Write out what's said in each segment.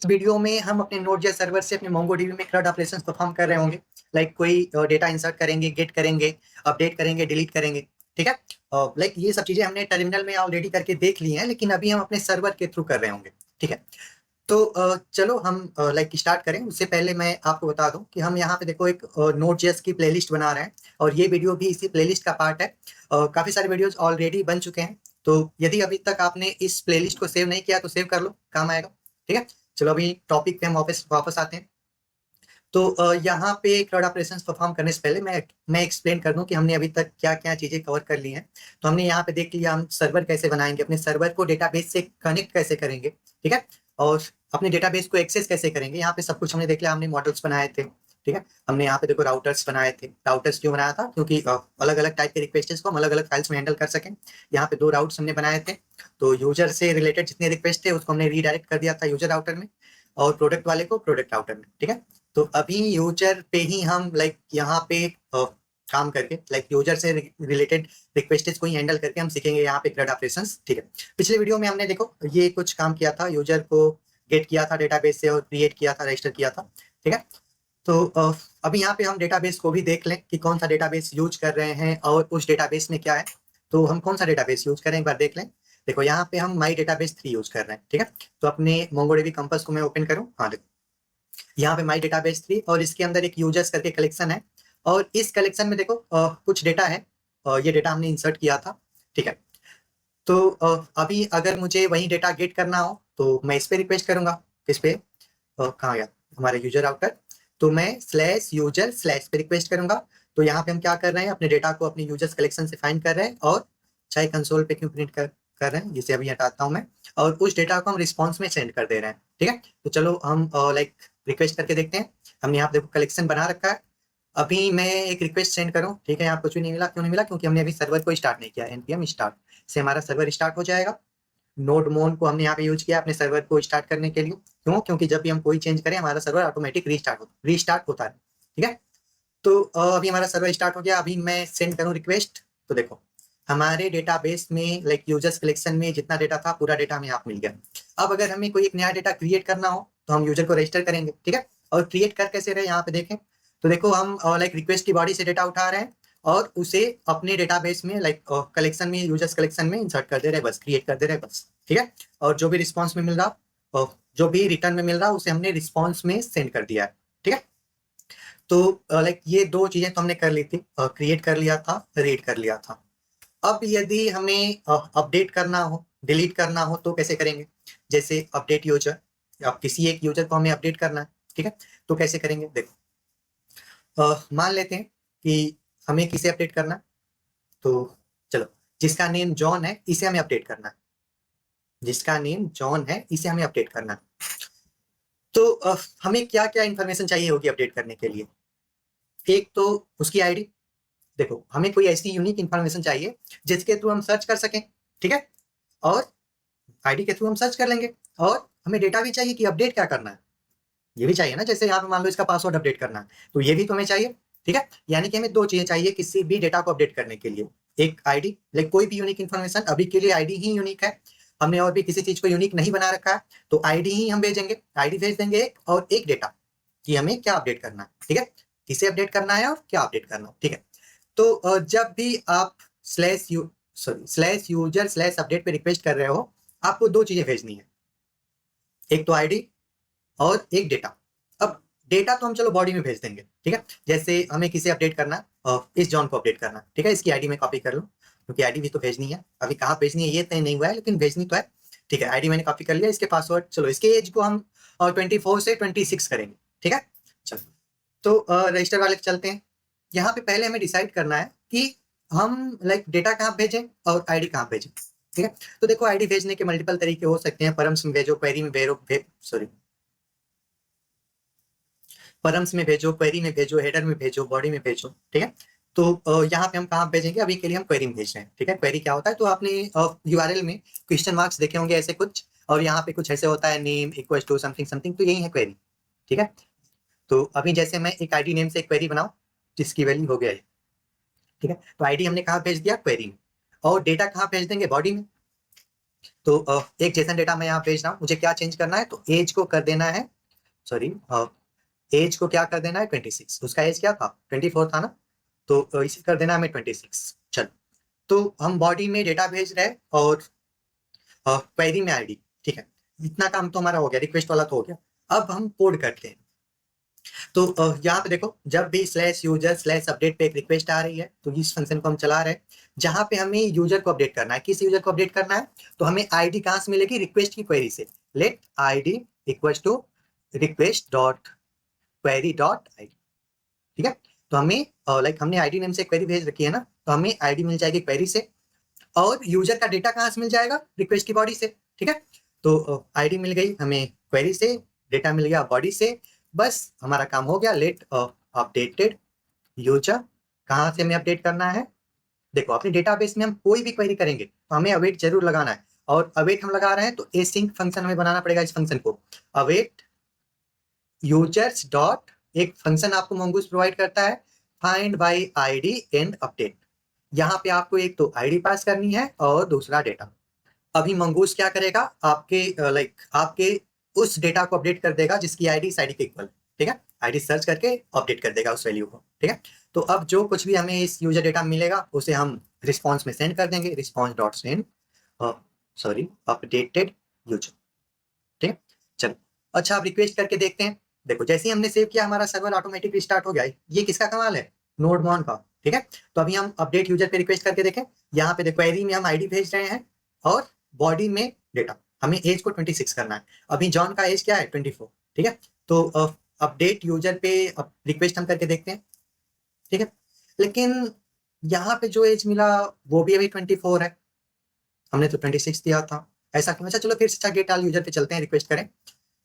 इस वीडियो में हम अपने नोड.जेएस सर्वर से अपने मोंगोडीबी में CRUD ऑपरेशंस परफॉर्म कर रहे होंगे। लाइक कोई डेटा इंसर्ट करेंगे, गेट करेंगे, अपडेट करेंगे, डिलीट करेंगे। ठीक है। लाइक ये सब चीजें हमने टर्मिनल में ऑलरेडी करके देख ली हैं, लेकिन अभी हम अपने सर्वर के थ्रू कर रहे होंगे। ठीक है। तो चलो हम लाइक स्टार्ट करें। उससे पहले मैं आपको बता दूं कि हम यहाँ पे देखो एक नोड.जेएस की प्लेलिस्ट बना रहे हैं और ये वीडियो भी इसी प्लेलिस्ट का पार्ट है। काफी सारे वीडियोस ऑलरेडी बन चुके हैं, तो यदि अभी तक आपने इस प्लेलिस्ट को सेव नहीं किया तो सेव कर लो, काम आएगा। ठीक है। चलो अभी टॉपिक पे हम वापस वापस आते हैं। तो यहाँ पे क्राउड ऑपरेशंस परफॉर्म करने से पहले मैं एक्सप्लेन कर दूं कि हमने अभी तक क्या क्या चीजें कवर कर ली हैं। तो हमने यहाँ पे देख लिया हम सर्वर कैसे बनाएंगे, अपने सर्वर को डेटाबेस से कनेक्ट कैसे करेंगे। ठीक है। और अपने डेटाबेस को एक्सेस कैसे करेंगे, यहाँ पे सब कुछ हमने देख लिया। हमने मॉडल्स बनाए थे। ठीक है। हमने यहाँ पे देखो राउटर्स बनाए थे। राउटर्स क्यों बनाया था? क्योंकि अलग अलग टाइप के रिक्वेस्ट को हम अलग अलग फाइल्स में हैंडल कर सकें। यहाँ पे दो राउट्स हमने बनाए थे। तो यूजर से रिलेटेड जितने रिक्वेस्ट थे उसको हमने रीडायरेक्ट कर दिया था यूजर राउटर में, और प्रोडक्ट वाले को प्रोडक्ट राउटर में। ठीक है। तो अभी यूजर पे ही हम लाइक यहाँ पे काम करके लाइक यूजर से रिलेटेड रिक्वेस्टेस को ही हैंडल करके हम सीखेंगे यहाँ पे CRUD ऑपरेशंस। ठीक है। पिछले वीडियो में हमने देखो ये कुछ काम किया था, यूजर को गेट किया था डेटाबेस से और क्रिएट किया था, रजिस्टर किया था। ठीक है। तो अभी यहाँ पे हम डेटाबेस को भी देख लें कि कौन सा डेटाबेस यूज कर रहे हैं और उस डेटाबेस में क्या है। तो हम कौन सा डेटाबेस यूज करें एक बार देख लें। देखो यहाँ पे हम माई डेटाबेस 3 यूज कर रहे हैं। ठीक है। तो अपने मोंगोडीबी कंपास को मैं ओपन करूँ, हाँ देखो यहाँ पे माई डेटाबेस 3 और इसके अंदर एक यूजर्स करके कलेक्शन है। और इस कलेक्शन में देखो कुछ डेटा है, ये डेटा हमने इंसर्ट किया था। ठीक है। तो अभी अगर मुझे वही डेटा गेट करना हो तो मैं इस पे रिक्वेस्ट करूंगा। इस पे कहाँ गया हमारा यूजर राउटर। तो मैं स्लैश यूजर स्लैश पे रिक्वेस्ट करूंगा। तो यहाँ पे हम क्या कर रहे हैं, अपने डेटा को अपने यूजर्स कलेक्शन से फाइंड कर रहे हैं और चाहे कंसोल पे क्यों प्रिंट कर रहे हैं, जिसे अभी हटाता हूँ मैं। और उस डेटा को हम रिस्पॉन्स में सेंड कर दे रहे हैं। ठीक है। तो चलो हम लाइक रिक्वेस्ट करके देखते हैं। हमने यहाँ पे देखो कलेक्शन बना रखा है। अभी मैं एक रिक्वेस्ट सेंड करूँ, ठीक है। यहाँ कुछ भी नहीं मिला, क्यों नहीं मिला? क्योंकि हमने अभी सर्वर को स्टार्ट नहीं किया। npm स्टार्ट से हमारा सर्वर स्टार्ट हो जाएगा। नोड मोन को हमने यहाँ पे यूज किया अपने सर्वर को स्टार्ट करने के लिए। क्यों? क्योंकि जब भी हम कोई चेंज करें हमारा सर्वर ऑटोमेटिक रीस्टार्ट होता है। ठीक है। तो अभी हमारा सर्वर स्टार्ट हो गया। अभी मैं सेंड करूँ रिक्वेस्ट, तो देखो हमारे डेटाबेस में लाइक यूजर्स कलेक्शन में जितना डेटा था पूरा डेटा हमें यहाँ पे मिल गया। अब अगर हमें कोई एक नया डेटा क्रिएट करना हो तो हम यूजर को रजिस्टर करेंगे। ठीक है। और क्रिएट कर कैसे रहे यहाँ पे देखें, तो देखो हम लाइक रिक्वेस्ट की बॉडी से डेटा उठा रहे हैं और उसे अपने डेटाबेस में लाइक कलेक्शन में, यूजर्स कलेक्शन में इंसर्ट कर दे रहे हैं, बस क्रिएट कर दे रहे हैं बस। ठीक है। और जो भी रिस्पॉन्स में मिल रहा, जो भी रिटर्न में मिल रहा उसे हमने रिस्पॉन्स में सेंड कर दिया है। ठीक है। तो लाइक ये दो चीजें तो हमने कर ली थी, क्रिएट कर लिया था, रीड कर लिया था। अब यदि हमें अपडेट करना हो, डिलीट करना हो तो कैसे करेंगे? जैसे अपडेट यूजर, अब किसी एक यूजर को हमें अपडेट करना है। ठीक है। तो कैसे करेंगे देखो, मान लेते हैं कि हमें किसे अपडेट करना है। तो चलो, जिसका नेम जॉन है इसे हमें अपडेट करना है। जिसका नेम जॉन है इसे हमें अपडेट करना है। तो हमें क्या क्या इंफॉर्मेशन चाहिए होगी अपडेट करने के लिए? एक तो उसकी आईडी। देखो हमें कोई ऐसी यूनिक इंफॉर्मेशन चाहिए जिसके थ्रू हम सर्च कर सकें। ठीक है। और आईडी के थ्रू हम सर्च कर लेंगे। और हमें डेटा भी चाहिए कि अपडेट क्या करना है, ये भी चाहिए ना। जैसे यहाँ पे मान लो इसका पासवर्ड अपडेट करना है तो ये भी तो हमें चाहिए। ठीक है। यानी कि हमें दो चीजें चाहिए किसी भी डेटा को अपडेट करने के लिए। एक आईडी, लाइक कोई भी यूनिक इन्फॉर्मेशन, अभी के लिए आईडी ही यूनिक है। हमने और भी किसी चीज को यूनिक नहीं बना रखा है, तो आईडी ही हम भेजेंगे। आईडी भेज देंगे एक, और एक डेटा कि हमें क्या अपडेट करना है। ठीक है। किसे अपडेट करना है और क्या अपडेट करना है। ठीक है। तो जब भी आप स्लैश यूजर स्लैश अपडेट पे रिक्वेस्ट कर रहे हो, आपको दो चीजें भेजनी है। एक तो आईडी और एक डेटा। अब डेटा तो हम चलो बॉडी में भेज देंगे। ठीक है। जैसे हमें किसे अपडेट करना है, इस जॉन को अपडेट करना है। ठीक है। इसकी आईडी में कॉपी कर लूँ क्योंकि आईडी भी तो भेजनी है। अभी कहाँ भेजनी है ये तय नहीं हुआ है, लेकिन भेजनी तो है। ठीक है। आईडी मैंने कॉपी कर लिया। इसके पासवर्ड, चलो इसके एज को हम 24 से 26 करेंगे। ठीक है। चलो, तो रजिस्टर वाले पे चलते हैं। यहाँ पे पहले हमें डिसाइड करना है कि हम लाइक डेटा कहाँ भेजें और आईडी कहाँ भेजें। ठीक है। तो देखो आईडी भेजने के मल्टीपल तरीके हो सकते हैं। परम्स में भेजो, क्वेरी में परम्स में भेजो, क्वेरी में भेजो, हेडर में भेजो, बॉडी में भेजो। ठीक है। तो यहाँ पे हम कहाँ भेजेंगे? अभी के लिए हम क्वेरी में भेज रहे हैं। ठीक है। क्वेरी क्या होता है, तो आपने यूआरएल में क्वेश्चन मार्क्स देखे होंगे ऐसे कुछ, और यहाँ पे कुछ ऐसे होता है name equal to something something, तो यही है क्वेरी। ठीक है। तो अभी जैसे मैं एक आईडी नेम से एक क्वेरी बनाऊं जिसकी वैल्यू हो गया है। ठीक है। तो आईडी हमने कहाँ भेज दिया? क्वेरी में। और डेटा कहाँ भेज देंगे? बॉडी में। तो एक जेसन डेटा मैं यहाँ भेज रहा हूँ, मुझे क्या चेंज करना है, तो एज को कर देना है, सॉरी एज को क्या कर देना है 26, उसका एज क्या था 24 था ना, तो इसे कर देना है हमें 26। चलो, तो हम बॉडी में डेटा भेज रहे हैं और क्वेरी में आईडी, ठीक है, इतना काम तो हमारा हो गया, रिक्वेस्ट वाला तो हो गया। अब हम कोड करते हैं। तो यहाँ पे देखो, जब भी स्लैश यूजर स्लैश अपडेट पे एक रिक्वेस्ट आ रही है तो इस फंक्शन को हम चला रहे हैं, जहां पे हमें यूजर को अपडेट करना है। किस यूजर को अपडेट करना है, तो हमें आईडी कहाँ से मिलेगी, रिक्वेस्ट की क्वेरी से। Let ID equals to request dot query dot ID, ठीक है। तो हमें लाइक हमने आईडी नेम से क्वेरी भेज रखी है ना, तो हमें आईडी मिल जाएगी क्वेरी से, और यूजर का डेटा कहाँ से मिल जाएगा, रिक्वेस्ट की बॉडी से, ठीक है। तो आईडी मिल गई हमें क्वेरी से, डेटा मिल गया बॉडी से, बस हमारा काम हो गया। लेट अपडेटेड यूजर, कहाँ से हमें अपडेट करना है, देखो अपने डेटाबेस में हम कोई भी क्वेरी करेंगे तो हमें अवेट जरूर लगाना है, और अवेट हम लगा रहे हैं तो एसिंक फंक्शन हमें बनाना पड़ेगा। इस फंक्शन को अवेट यूजर्स डॉट, एक फंक्शन आपको मंगूस प्रोवाइड करता है, find by ID and update. यहाँ पे आपको एक तो आईडी पास करनी है और दूसरा डेटा। अभी मंगूस क्या करेगा, आपके आपके उस डेटा को अपडेट कर देगा जिसकी आईडी इस आईडी के इक्वल, ठीक है। आईडी सर्च करके अपडेट कर देगा उस वैल्यू को, ठीक है। तो अब जो कुछ भी हमें इस यूजर डेटा मिलेगा उसे हम रिस्पॉन्स में सेंड कर देंगे, response dot send sorry updated user, ठीक है। चलो, अच्छा आप रिक्वेस्ट करके देखते हैं। देखो जैसे ही हमने सेव किया हमारा सर्वर ऑटोमेटिक रिस्टार्ट हो गया। ये किसका कमाल है, नोडमॉन का, ठीक है। तो अभी हम अपडेट यूजर पे रिक्वेस्ट करके देखें। यहाँ पे देखो क्वेरी में हम आईडी भेज रहे हैं और बॉडी में डेटा, हमें एज को 26 करना है। अभी जॉन का एज क्या है 24, ठीक है। तो अपडेट यूजर पे रिक्वेस्ट हम करके देखते हैं, ठीक है। लेकिन यहाँ पे जो एज मिला वो भी अभी 24 है, हमने तो 26 दिया था, ऐसा क्यों। अच्छा चलो फिर से गेट आल यूजर पे चलते हैं, रिक्वेस्ट करें।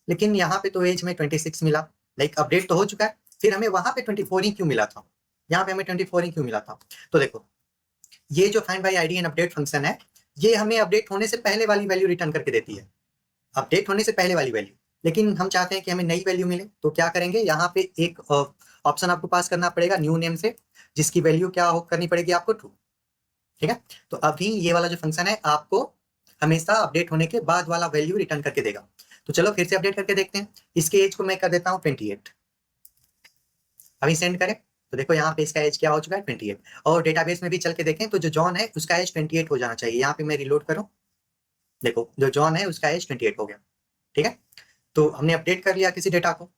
लेकिन यहाँ पे तो एज में 26 मिला, लाइक अपडेट तो हो चुका है, फिर हमें वहां पे 24 ही क्यों मिला था, यहाँ पे हमें 24 ही क्यों मिला था। तो देखो ये जो find by ID and update function है, ये हमें अपडेट होने से पहले वाली वैल्यू रिटर्न करके देती है, अपडेट होने से पहले वाली वैल्यू। लेकिन हम चाहते हैं कि हमें नई वैल्यू मिले, तो क्या करेंगे, यहाँ पे एक ऑप्शन आपको पास करना पड़ेगा न्यू नेम से, जिसकी वैल्यू क्या करनी पड़ेगी आपको, ट्रू, ठीक है। तो अभी ये वाला जो फंक्शन है आपको हमेशा अपडेट होने के बाद वाला वैल्यू रिटर्न करके देगा। तो चलो फिर से अपडेट करके देखते हैं। इसके एज को मैं कर देता हूँ 28, अभी सेंड करें तो देखो यहाँ पे इसका एज क्या हो चुका है 28। और डेटाबेस में भी चल के देखें तो जो जॉन है उसका एज 28 हो जाना चाहिए। यहाँ पे मैं रिलोड करूँ, देखो जो जॉन है उसका एज 28 हो गया, ठीक है। तो हमने अपडेट कर लिया किसी डेटा को।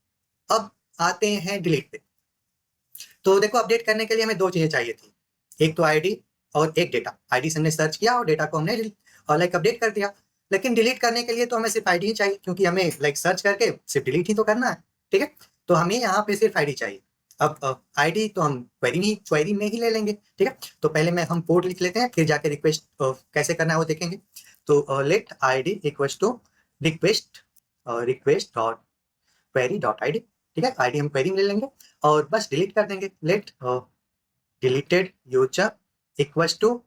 अब आते हैं डिलीट पे। तो देखो अपडेट करने के लिए हमें दो चीजें चाहिए थी, एक तो आईडी और एक डेटा। आईडी से हमने सर्च किया और डेटा को हमने लाइक अपडेट कर दिया। लेकिन डिलीट करने के लिए तो हमें सिर्फ आईडी ही चाहिए, क्योंकि हमें लाइक सर्च करके सिर्फ डिलीट ही तो करना है, ठीक है। तो हमें यहाँ पे सिर्फ आईडी चाहिए। अब आईडी तो हम क्वेरी में ही ले लेंगे, ठीक है। तो पहले में हम पोर्ट लिख लेते हैं, फिर जाके रिक्वेस्ट कैसे करना है वो देखेंगे। तो let ID equals to request request dot query dot ID, ठीक है। आईडी हम क्वेरी में ले लेंगे और बस डिलीट कर देंगे। Let deleted user equals to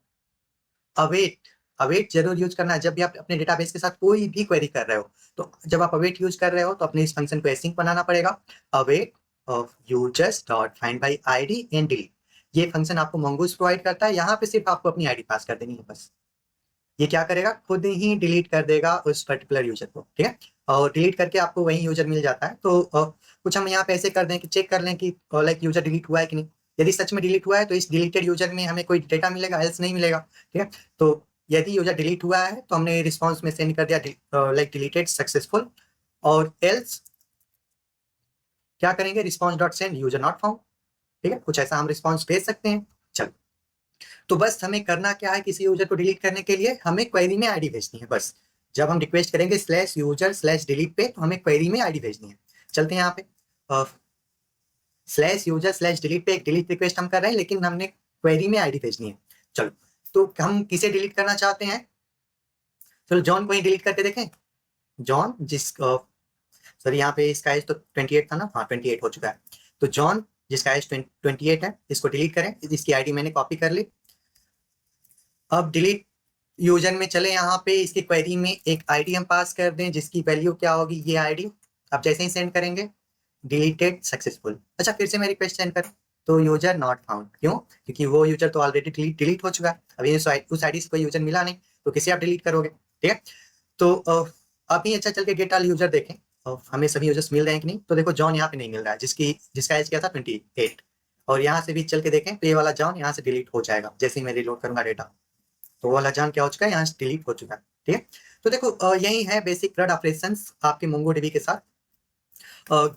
await. Await जरूर यूज करना है जब भी आप अपने डेटाबेस के साथ कोई भी क्वेरी कर रहे हो। तो जब आप अवेट यूज कर रहे हो तो अपने इस फंक्शन को एसिंक बनाना पड़ेगा, await of users dot find by ID and delete. ये फंक्शन आपको मंगूस प्रोवाइड करता है, यहाँ पे सिर्फ आपको अपनी आईडी पास कर देनी है बस। ये क्या करेगा, खुद ही डिलीट कर देगा उस पर्टिकुलर यूजर को, ठीक है। और डिलीट करके आपको वही यूजर मिल जाता है। तो कुछ हम यहाँ पे ऐसे कर दें कि चेक कर लें कि लाइक यूजर डिलीट हुआ है कि नहीं। यदि सच में डिलीट हुआ है तो इस डिलीटेड यूजर में हमें कोई डेटा मिलेगा, एल्स नहीं मिलेगा, ठीक है। तो यदि यूजर डिलीट हुआ है तो हमने रिस्पॉन्स में सेंड कर दिया लाइक डिलीटेड सक्सेसफुल, और एल्स क्या करेंगे, response dot send user not found, ठीक है। कुछ ऐसा हम रिस्पॉन्स भेज सकते हैं। चलो, तो बस हमें करना क्या है, किसी यूजर को डिलीट करने के लिए हमें क्वेरी में आईडी भेजनी है बस। जब हम रिक्वेस्ट करेंगे स्लैश यूजर स्लैश डिलीट पे, तो हमें क्वेरी में आईडी भेजनी है। चलते हैं यहाँ पे स्लैश यूजर स्लैश डिलीट पे एक डिलीट रिक्वेस्ट हम कर रहे हैं, लेकिन हमने क्वेरी में आईडी भेजनी है। चलो, तो हम किसे डिलीट करना चाहते हैं, चलो जॉन को ही डिलीट करके देखें। जॉन सर यहाँ पे इसका एज तो 28 था ना, हाँ 28 हो चुका है। तो जॉन जिसका एज 28 है, इसको डिलीट करें। इसकी आईडी मैंने कॉपी कर ली। अब डिलीट यूजर में चले, यहाँ पे इसकी क्वेरी में एक आईडी हम पास कर दें जिसकी वैल्यू क्या होगी, ये आईडी। अब जैसे ही सेंड करेंगे डिलीटेड सक्सेसफुल। अच्छा फिर से मैं रिक्वेस्ट सेंड करूँ तो यूजर नॉट फाउंड, क्यों, क्योंकि वो यूजर तो ऑलरेडी डिलीट हो चुका है। अभी उस आईडी से कोई यूजर मिला नहीं, तो किसे आप डिलीट करोगे। ठीक है। तो अभी अच्छा चल के गेट आल यूजर देखें, हमें सभी यूजर्स मिल रहे हैं कि नहीं। तो देखो जॉन यहाँ पे नहीं मिल रहा है, जिसका एज क्या था 28। और यहाँ से भी चल के देखें तो ये वाला जॉन यहाँ से डिलीट हो जाएगा जैसे ही मैं रिलोड करूंगा डेटा। तो वो वाला जॉन क्या हो चुका है, यहाँ से डिलीट हो चुका है। ठीक है। तो देखो यही है बेसिक CRUD ऑपरेशंस आपके मोंगोडीबी के साथ।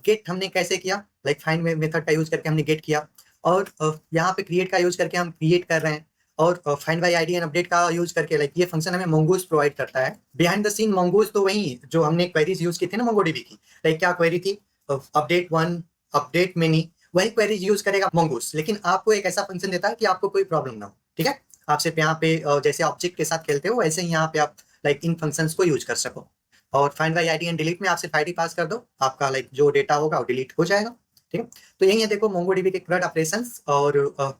गेट हमने कैसे किया, लाइक फाइंड मेथड का यूज करके हमने गेट किया, और यहाँ पे क्रिएट का यूज करके हम क्रिएट कर रहे हैं, और find by ID and update का यूज करके लाइक ये फंक्शन हमें मोंगूज प्रोवाइड करता है। बिहाइंड द सीन मोंगूज तो वही जो हमने क्वेरीज यूज की थी ना मोंगोडीबी की, लाइक क्या क्वेरी थी, अपडेट 1 अपडेट मिनी, वही क्वेरीज यूज करेगा मोंगूज, लेकिन आपको एक ऐसा फंक्शन देता है कि आपको कोई प्रॉब्लम ना हो। ठीक है। आप सिर्फ यहाँ पे जैसे ऑब्जेक्ट के साथ खेलते हो वैसे ही यहाँ पे आप लाइक इन फंक्शंस को यूज कर सको। और find by ID and delete में आप सिर्फ आईडी पास कर दो, आपका लाइक जो डेटा होगा वो डिलीट हो जाएगा। ठीक है। तो यही है देखो मोंगोडीबी के CRUD ऑपरेशंस। और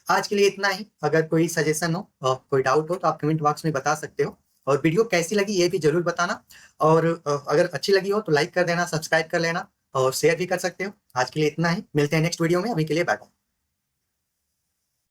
आज के लिए इतना ही। अगर कोई सजेशन हो, कोई डाउट हो तो आप कमेंट बॉक्स में बता सकते हो। और वीडियो कैसी लगी ये भी जरूर बताना। और अगर अच्छी लगी हो तो लाइक कर देना, सब्सक्राइब कर लेना और शेयर भी कर सकते हो। आज के लिए इतना ही, मिलते हैं नेक्स्ट वीडियो में, अभी के लिए बाय बाय।